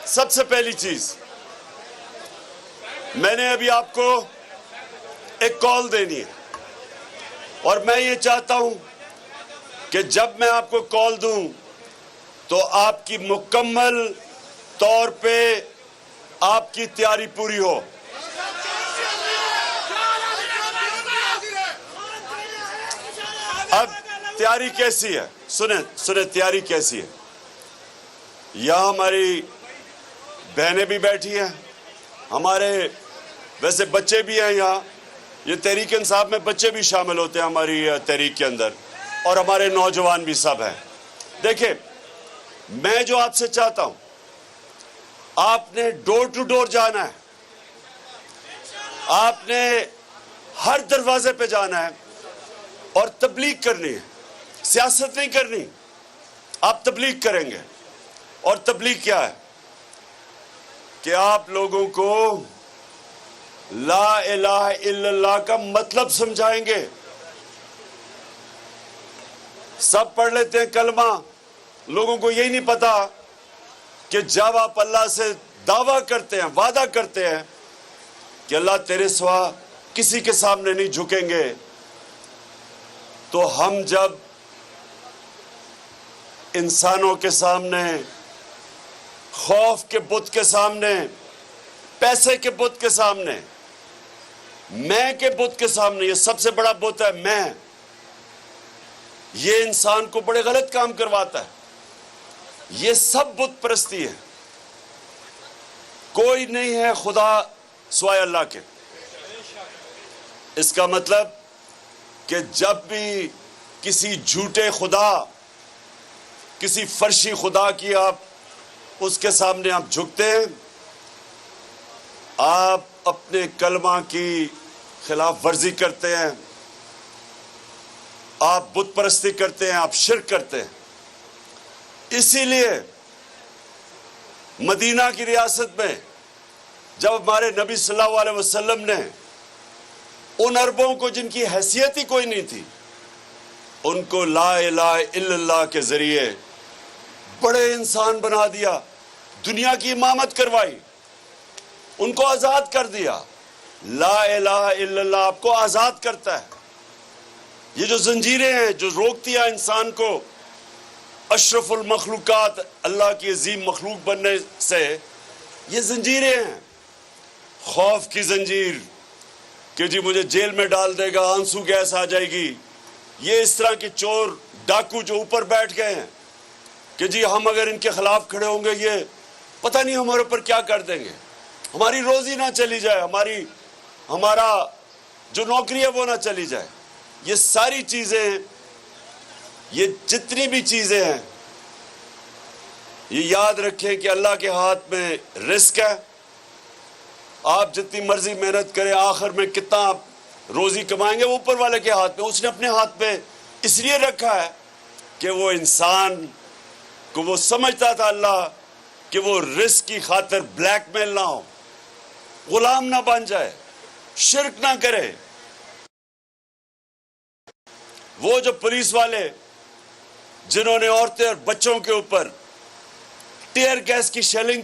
سب سے پہلی چیز میں نے ابھی آپ کو ایک کال دینی ہے اور میں یہ چاہتا ہوں کہ جب میں آپ کو کال دوں تو آپ کی مکمل طور پہ آپ کی تیاری پوری ہو. اب تیاری کیسی ہے؟ سنیں تیاری کیسی ہے. یہاں ہماری بہنیں بھی بیٹھی ہیں, ہمارے ویسے بچے بھی ہیں یہاں. یہ تحریک انصاف میں بچے بھی شامل ہوتے ہیں ہماری تحریک کے اندر, اور ہمارے نوجوان بھی سب ہیں. دیکھیں, میں جو آپ سے چاہتا ہوں, آپ نے ڈور ٹو ڈور جانا ہے, آپ نے ہر دروازے پہ جانا ہے اور تبلیغ کرنی ہے. سیاست نہیں کرنی, آپ تبلیغ کریں گے. اور تبلیغ کیا ہے کہ آپ لوگوں کو لا الہ الا اللہ کا مطلب سمجھائیں گے. سب پڑھ لیتے ہیں کلمہ, لوگوں کو یہی نہیں پتا کہ جب آپ اللہ سے دعویٰ کرتے ہیں, وعدہ کرتے ہیں کہ اللہ تیرے سوا کسی کے سامنے نہیں جھکیں گے, تو ہم جب انسانوں کے سامنے, خوف کے بت کے سامنے, پیسے کے بت کے سامنے, میں کے بت کے سامنے, یہ سب سے بڑا بت ہے میں, یہ انسان کو بڑے غلط کام کرواتا ہے. یہ سب بت پرستی ہے. کوئی نہیں ہے خدا سوائے اللہ کے. اس کا مطلب کہ جب بھی کسی جھوٹے خدا, کسی فرشی خدا کی آپ اس کے سامنے آپ جھکتے ہیں, آپ اپنے کلمہ کی خلاف ورزی کرتے ہیں, آپ بت پرستی کرتے ہیں, آپ شرک کرتے ہیں. اسی لیے مدینہ کی ریاست میں جب ہمارے نبی صلی اللہ علیہ وسلم نے ان عربوں کو جن کی حیثیت ہی کوئی نہیں تھی, ان کو لا الہ الا اللہ کے ذریعے بڑے انسان بنا دیا, دنیا کی امامت کروائی, ان کو آزاد کر دیا. لا الہ الا اللہ آپ کو آزاد کرتا ہے. یہ جو زنجیریں ہیں جو روکتی ہیں انسان کو اشرف المخلوقات, اللہ کی عظیم مخلوق بننے سے, یہ زنجیریں ہیں. خوف کی زنجیر کہ جی مجھے جیل میں ڈال دے گا, آنسو گیس آ جائے گی. یہ اس طرح کے چور ڈاکو جو اوپر بیٹھ گئے ہیں کہ جی ہم اگر ان کے خلاف کھڑے ہوں گے یہ پتہ نہیں ہمارے اوپر کیا کر دیں گے, ہماری روزی نہ چلی جائے, ہمارا جو نوکری ہے وہ نہ چلی جائے. یہ ساری چیزیں, یہ جتنی بھی چیزیں ہیں, یہ یاد رکھیں کہ اللہ کے ہاتھ میں رزق ہے. آپ جتنی مرضی محنت کریں, آخر میں کتنا آپ روزی کمائیں گے وہ اوپر والے کے ہاتھ میں. اس نے اپنے ہاتھ میں اس لیے رکھا ہے کہ وہ انسان کو وہ سمجھتا تھا اللہ کہ وہ رزق کی خاطر بلیک میل نہ ہو, غلام نہ بن جائے, شرک نہ کرے. وہ جو پولیس والے جنہوں نے عورتیں اور بچوں کے اوپر ٹیئر گیس کی شیلنگ